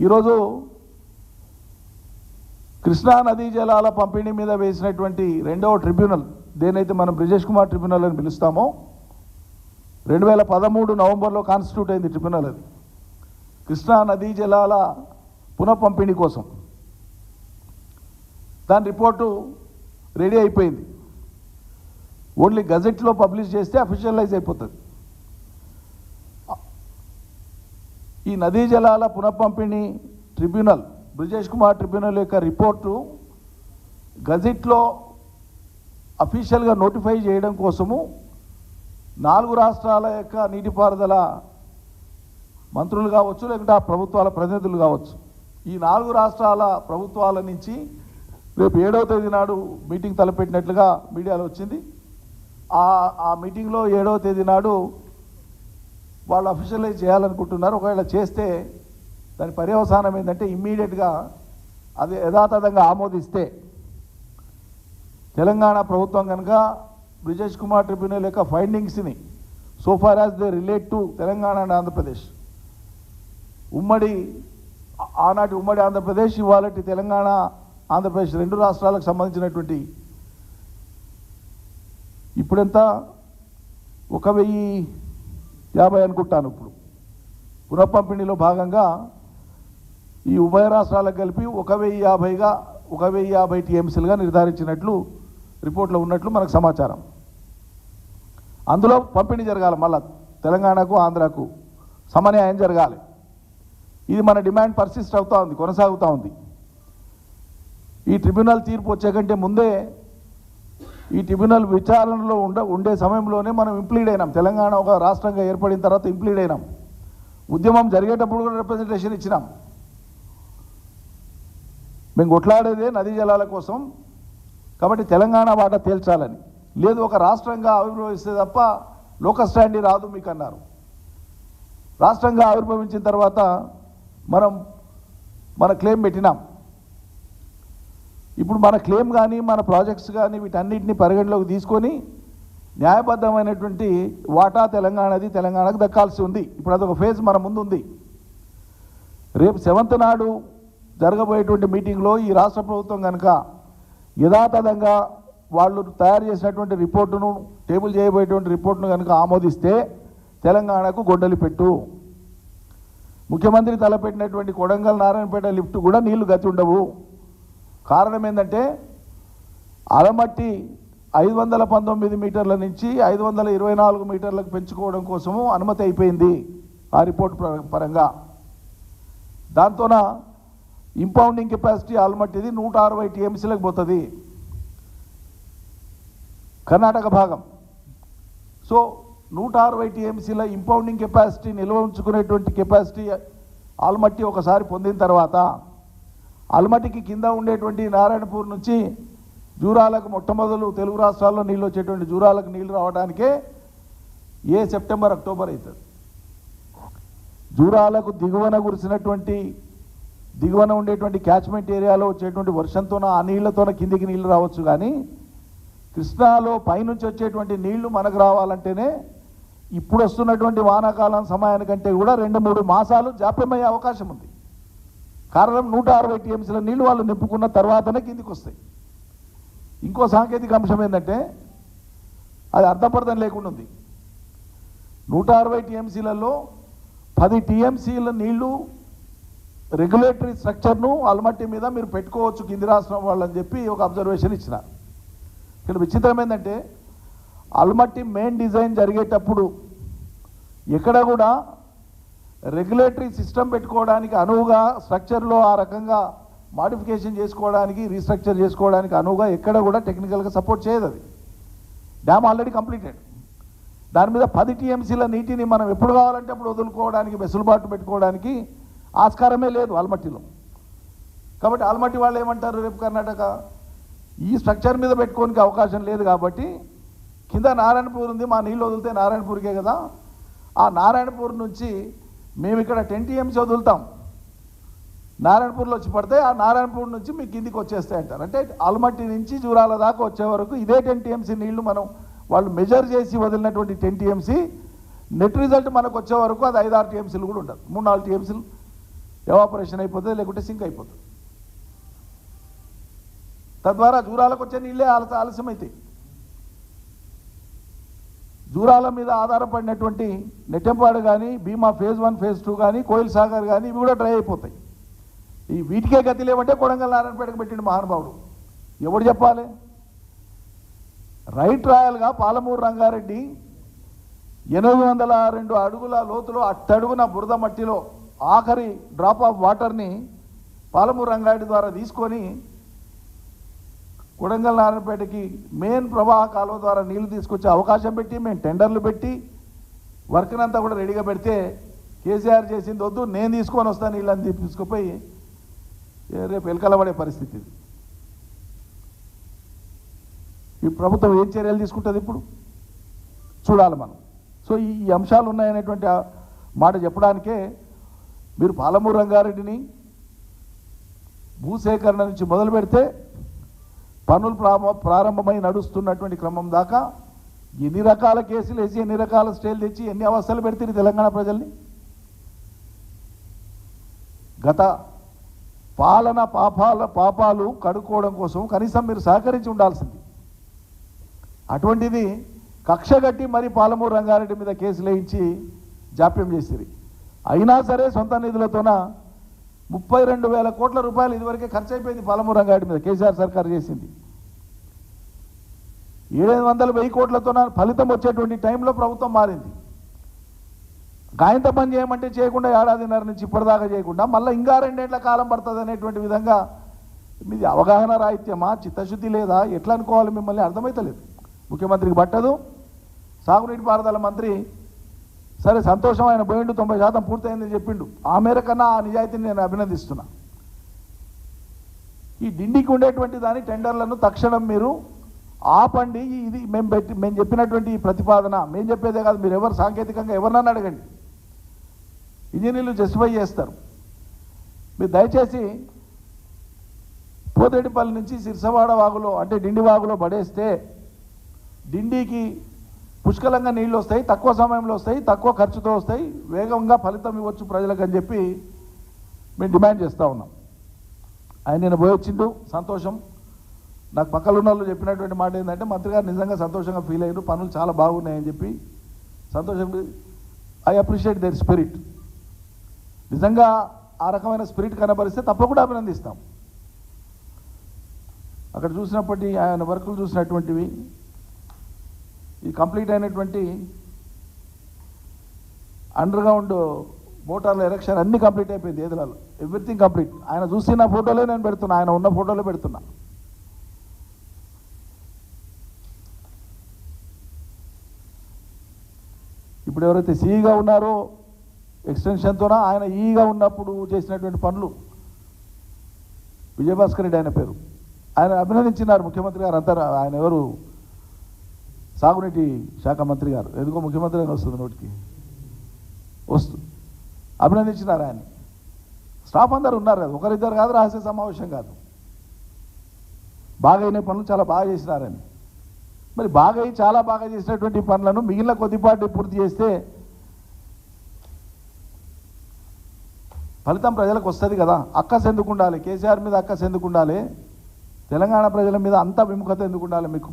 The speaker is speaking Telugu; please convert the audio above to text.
ఈరోజు కృష్ణా నదీ జలాల పంపిణీ మీద వేసినటువంటి రెండవ ట్రిబ్యునల్, దేనైతే మనం బ్రిజేష్ కుమార్ ట్రిబ్యునల్ అని పిలుస్తామో, 2013 నవంబర్లో కాన్స్టిట్యూట్ అయింది ట్రిబ్యునల్. అది కృష్ణా నదీ జలాల పునఃపంపిణీ కోసం. దాని రిపోర్టు రెడీ అయిపోయింది. ఓన్లీ గజెట్లో పబ్లిష్ చేస్తే అఫీషియలైజ్ అయిపోతుంది. ఈ నదీ జలాల పునఃపంపిణీ ట్రిబ్యునల్, బ్రిజేష్ కుమార్ ట్రిబ్యునల్ యొక్క రిపోర్టు గజెట్లో అఫీషియల్గా నోటిఫై చేయడం కోసము 4 రాష్ట్రాల యొక్క నీటిపారుదల మంత్రులు కావచ్చు, లేకుంటే ఆ ప్రభుత్వాల ప్రతినిధులు కావచ్చు, ఈ 4 రాష్ట్రాల ప్రభుత్వాల నుంచి రేపు 7వ తేదీ నాడు మీటింగ్ తలపెట్టినట్లుగా మీడియాలో వచ్చింది. ఆ మీటింగ్లో 7వ తేదీ నాడు వాళ్ళు అఫీషియలైజ్ చేయాలనుకుంటున్నారు. ఒకవేళ చేస్తే దాని పర్యవసానం ఏంటంటే ఇమ్మీడియట్గా అది యథాతథంగా ఆమోదిస్తే తెలంగాణ ప్రభుత్వం కనుక బ్రిజేష్ కుమార్ ట్రిబ్యునల్ యొక్క ఫైండింగ్స్ని so far as they relate to Telangana and Andhra Pradesh, ఆనాటి ఉమ్మడి ఆంధ్రప్రదేశ్, ఇవాళటి తెలంగాణ ఆంధ్రప్రదేశ్ 2 రాష్ట్రాలకు సంబంధించినటువంటి ఇప్పుడెంత 1050 అనుకుంటాను. ఇప్పుడు పునఃపంపిణీలో భాగంగా ఈ ఉభయ రాష్ట్రాలకు కలిపి 1050 టీఎంసీలుగా నిర్ధారించినట్లు రిపోర్ట్లో ఉన్నట్లు మనకు సమాచారం. అందులో పంపిణీ జరగాలి, మళ్ళా తెలంగాణకు ఆంధ్రాకు సమన్యాయం జరగాలి. ఇది మన డిమాండ్ పర్సిస్ట్ అవుతూ ఉంది, కొనసాగుతూ ఉంది. ఈ ట్రిబ్యునల్ తీర్పు వచ్చే కంటే ముందే, ఈ ట్రిబ్యునల్ విచారణలో ఉండే సమయంలోనే మనం ఇంప్లీడ్ అయినాం. తెలంగాణ ఒక రాష్ట్రంగా ఏర్పడిన తర్వాత ఇంప్లీడ్ అయినాం. ఉద్యమం జరిగేటప్పుడు కూడా రిప్రజెంటేషన్ ఇచ్చినాం. మేము కొట్లాడేదే నదీ జలాల కోసం, కాబట్టి తెలంగాణ వాటా తేల్చాలని. లేదు ఒక రాష్ట్రంగా ఆవిర్భవిస్తే తప్ప లోకల్ స్టాండీ రాదు మీకు అన్నారు. రాష్ట్రంగా ఆవిర్భవించిన తర్వాత మన క్లెయిమ్ పెట్టినాం. ఇప్పుడు మన క్లెయిమ్ కానీ మన ప్రాజెక్ట్స్ కానీ వీటన్నిటిని పరిగణలోకి తీసుకొని న్యాయబద్ధమైనటువంటి వాటా తెలంగాణకు దక్కాల్సి ఉంది. ఇప్పుడు అదొక ఫేజ్ మన ముందు ఉంది. రేపు 7th నాడు జరగబోయేటువంటి మీటింగ్లో ఈ రాష్ట్ర ప్రభుత్వం కనుక యథాతథంగా వాళ్ళు తయారు చేసినటువంటి రిపోర్టును, టేబుల్ చేయబోయేటువంటి రిపోర్టును కనుక ఆమోదిస్తే తెలంగాణకు గొడ్డలి పెట్టు. ముఖ్యమంత్రి తలపెట్టినటువంటి కొడంగల్ నారాయణపేట లిఫ్ట్ కూడా నీళ్లు గతి ఉండవు. కారణం ఏంటంటే అలమట్టి 519 మీటర్ల నుంచి 524 మీటర్లకు పెంచుకోవడం కోసము అనుమతి అయిపోయింది ఆ రిపోర్ట్ పరంగా. దాంతోన ఇంపౌండింగ్ కెపాసిటీ ఆల్మట్టిది 160 టీఎంసీలకు పోతుంది, కర్ణాటక భాగం. సో 160 టీఎంసీల ఇంపౌండింగ్ కెపాసిటీ నిల్వ ఉంచుకునేటువంటి కెపాసిటీ ఆల్మట్టి ఒకసారి పొందిన తర్వాత ఆల్మట్టికి కింద ఉండేటువంటి నారాయణపూర్ నుంచి జూరాలకు మొట్టమొదలు తెలుగు రాష్ట్రాల్లో నీళ్ళు వచ్చేటువంటి జూరాలకు నీళ్లు రావడానికే సెప్టెంబర్ అక్టోబర్ అవుతుంది. జూరాలకు దిగువన ఉండేటువంటి క్యాచ్మెంట్ ఏరియాలో వచ్చేటువంటి వర్షంతోన ఆ నీళ్లతోన కిందికి నీళ్లు రావచ్చు. కానీ కృష్ణాలో పైనుంచి వచ్చేటువంటి నీళ్లు మనకు రావాలంటేనే ఇప్పుడు వస్తున్నటువంటి వానాకాలం సమయానికంటే కూడా 2-3 మాసాలు జాప్యమయ్యే అవకాశం ఉంది. కారణం 160 టీఎంసీల నీళ్లు వాళ్ళు నింపుకున్న తర్వాతనే కిందికి వస్తాయి. ఇంకో సాంకేతిక అంశం ఏంటంటే అది అర్థపర్థం లేకుండా ఉంది. 160 టీఎంసీలలో 10 టీఎంసీల నీళ్లు రెగ్యులేటరీ స్ట్రక్చర్ను ఆల్మట్టి మీద మీరు పెట్టుకోవచ్చు కింది రాష్ట్రం వాళ్ళని చెప్పి ఒక అబ్జర్వేషన్ ఇచ్చిన. ఇక్కడ విచిత్రం ఏంటంటే ఆల్మట్టి మెయిన్ డిజైన్ జరిగేటప్పుడు ఎక్కడ కూడా రెగ్యులేటరీ సిస్టమ్ పెట్టుకోవడానికి అనువుగా, స్ట్రక్చర్లో ఆ రకంగా మాడిఫికేషన్ చేసుకోవడానికి, రీస్ట్రక్చర్ చేసుకోవడానికి అనువుగా ఎక్కడ కూడా టెక్నికల్గా సపోర్ట్ చేయదు. అది డ్యామ్ ఆల్రెడీ కంప్లీటెడ్. దాని మీద 10 టీఎంసీల నీటిని మనం ఎప్పుడు కావాలంటే అప్పుడు వదులుకోవడానికి, వెసులుబాటు పెట్టుకోవడానికి ఆస్కారమే లేదు ఆల్మట్టిలో. కాబట్టి ఆల్మట్టి వాళ్ళు ఏమంటారు, రేపు కర్ణాటక ఈ స్ట్రక్చర్ మీద పెట్టుకోనికి అవకాశం లేదు కాబట్టి కింద నారాయణపూర్ ఉంది, మా నీళ్ళు వదిలితే నారాయణపూర్కే కదా, ఆ నారాయణపూర్ నుంచి మేము ఇక్కడ 10 టీఎంసీ వదులుతాం, నారాయణపూర్లో వచ్చి పడితే ఆ నారాయణపూర్ నుంచి మీకు కిందికి వచ్చేస్తాయి అంటారు. అంటే ఆల్మట్టి నుంచి జూరాల దాకా వచ్చే వరకు ఇదే 10 టీఎంసీ నీళ్లు వాళ్ళు మెజర్ చేసి వదిలినటువంటి 10 టీఎంసీ నెట్ రిజల్ట్ మనకు వచ్చే వరకు అది 5-6 టీఎంసీలు కూడా ఉండదు, 3-4 టీఎంసీలు ఎవాపరేషన్ అయిపోతుంది, లేకుంటే సింక్ అయిపోతుంది. తద్వారా జూరాలకు వచ్చే నీళ్ళే ఆలస్యం అవుతాయి. జూరాల మీద ఆధారపడినటువంటి నెట్టెంపాడు కానీ, భీమా ఫేజ్ 1 ఫేజ్ 2 కానీ, కోయిల్ సాగర్ కానీ ఇవి కూడా డ్రై అయిపోతాయి. ఈ వీటికే గతి లేవంటే కొడంగల్ నారాయణపేటకు పెట్టిండు మహానుభావుడు. ఎవడు చెప్పాలి? రైట్ రాయల్గా పాలమూరు రంగారెడ్డి 802 అడుగుల లోతులో అట్టడుగున బురద మట్టిలో ఆఖరి డ్రాప్ ఆఫ్ వాటర్ని పాలమూరు రంగారెడ్డి ద్వారా తీసుకొని కొడంగల్ నారాయణపేటకి మెయిన్ ప్రవాహ కాలువ ద్వారా నీళ్లు తీసుకొచ్చే అవకాశం పెట్టి మేము టెండర్లు పెట్టి వర్క్నంతా కూడా రెడీగా పెడితే కేసీఆర్ చేసింది వద్దు, నేను తీసుకొని వస్తాను నీళ్ళని తీసుకుపోయి రేపు ఎలకలబడే పరిస్థితి. ఈ ప్రభుత్వం ఏం చర్యలు తీసుకుంటుంది ఇప్పుడు చూడాలి మనం. సో ఈ అంశాలు ఉన్నాయనేటువంటి మాట చెప్పడానికే మీరు పాలమూరు రంగారెడ్డిని భూసేకరణ నుంచి మొదలు పెడితే పనులు ప్రారంభమై నడుస్తున్నటువంటి క్రమం దాకా ఎన్ని రకాల కేసులు వేసి ఎన్ని రకాల స్టేలు తెచ్చి ఎన్ని అవస్థలు పెడితే తెలంగాణ ప్రజల్ని. గత పాలన పాపాలు కడుక్కోవడం కోసం కనీసం మీరు సహకరించి ఉండాల్సింది. అటువంటిది కక్షగట్టి మరి పాలమూరు రంగారెడ్డి మీద కేసులు వేయించి జాప్యం చేసిరి. అయినా సరే సొంత నిధులతోన 32,000 కోట్ల రూపాయలు ఇదివరకే ఖర్చు అయిపోయింది పాలమూరు రంగారెడ్డి మీద. కేసీఆర్ సర్కార్ చేసింది 700-1000 కోట్లతోన ఫలితం వచ్చేటువంటి టైంలో ప్రభుత్వం మారింది. గాయంత పని చేయమంటే చేయకుండా ఏడాదిన్నర నుంచి ఇప్పటిదాకా చేయకుండా మళ్ళీ ఇంకా 2 ఏళ్ల కాలం పడుతుంది అనేటువంటి విధంగా మీది అవగాహన రాహిత్యమా, చిత్తశుద్ధి లేదా, ఎట్లా అనుకోవాలి మిమ్మల్ని అర్థమవుతలేదు. ముఖ్యమంత్రికి పట్టదు. సాగునీటి పారుదల మంత్రి సరే సంతోషం, ఆయన పోయిండు 90% పూర్తయిందని చెప్పిండు. ఆ మేరకన్నా ఆ నిజాయితీని నేను అభినందిస్తున్నా. ఈ డిండికి ఉండేటువంటి దాని టెండర్లను తక్షణం మీరు ఆపండి. ఇది మేము చెప్పినటువంటి ఈ ప్రతిపాదన మేము చెప్పేదే కాదు, మీరు ఎవరు సాంకేతికంగా ఎవరినన్నా అడగండి, ఇంజనీర్లు జస్టిఫై చేస్తారు. మీరు దయచేసి పోతేటిపల్లి నుంచి సిరిసవాడ వాగులో అంటే డిండి వాగులో పడేస్తే డిండికి పుష్కలంగా నీళ్ళు వస్తాయి, తక్కువ సమయంలో వస్తాయి, తక్కువ ఖర్చుతో వస్తాయి, వేగంగా ఫలితం ఇవ్వచ్చు ప్రజలకు అని చెప్పి మేము డిమాండ్ చేస్తూ ఉన్నాం. ఆయన నేను పోయి వచ్చిండు, సంతోషం. నాకు పక్కన ఉన్న వాళ్ళు చెప్పినటువంటి మాట ఏంటంటే మంత్రి గారు నిజంగా సంతోషంగా ఫీల్ అయ్యారు, పనులు చాలా బాగున్నాయని చెప్పి సంతోషం. I appreciate there spirit. నిజంగా ఆ రకమైన స్పిరిట్ కనబరిస్తే తప్పకుండా అభినందిస్తాం. అక్కడ చూసినప్పటి ఆయన వర్కులు చూసినటువంటివి ఈ కంప్లీట్ అయినటువంటి అండర్గ్రౌండ్ మోటార్ల ఎరెక్షన్ అన్నీ కంప్లీట్ అయిపోయింది. ఏదిలాలో ఎవ్రీథింగ్ కంప్లీట్. ఆయన చూసిన ఫోటోలే నేను పెడుతున్నా, ఆయన ఉన్న ఫోటోలే పెడుతున్నా. ఇప్పుడు ఎవరైతే సీఈగా ఉన్నారో ఎక్స్టెన్షన్తోన ఆయన ఈగా ఉన్నప్పుడు చేసినటువంటి పనులు విజయభాస్కర్ రెడ్డి ఆయన పేరు, ఆయన అభినందించినారు ముఖ్యమంత్రి గారు అంతా. ఆయన ఎవరు సాగునీటి శాఖ మంత్రి గారు, ఎందుకో ముఖ్యమంత్రి అని వస్తుంది నోటికి అభినందించినారు ఆయన. స్టాఫ్ అందరు ఉన్నారు కదా, ఒకరిద్దరు కాదు, రహస్య సమావేశం కాదు. బాగా అయిన పనులు చాలా బాగా చేసినారని. మరి చాలా బాగా చేసినటువంటి పనులను మిగిలిన కొద్దిపాటి పూర్తి చేస్తే ఫలితం ప్రజలకు వస్తుంది కదా. అక్కస్ ఎందుకు ఉండాలి? కేసీఆర్ మీద అక్కస్ ఎందుకు ఉండాలి? తెలంగాణ ప్రజల మీద అంత విముఖత ఎందుకు ఉండాలి మీకు?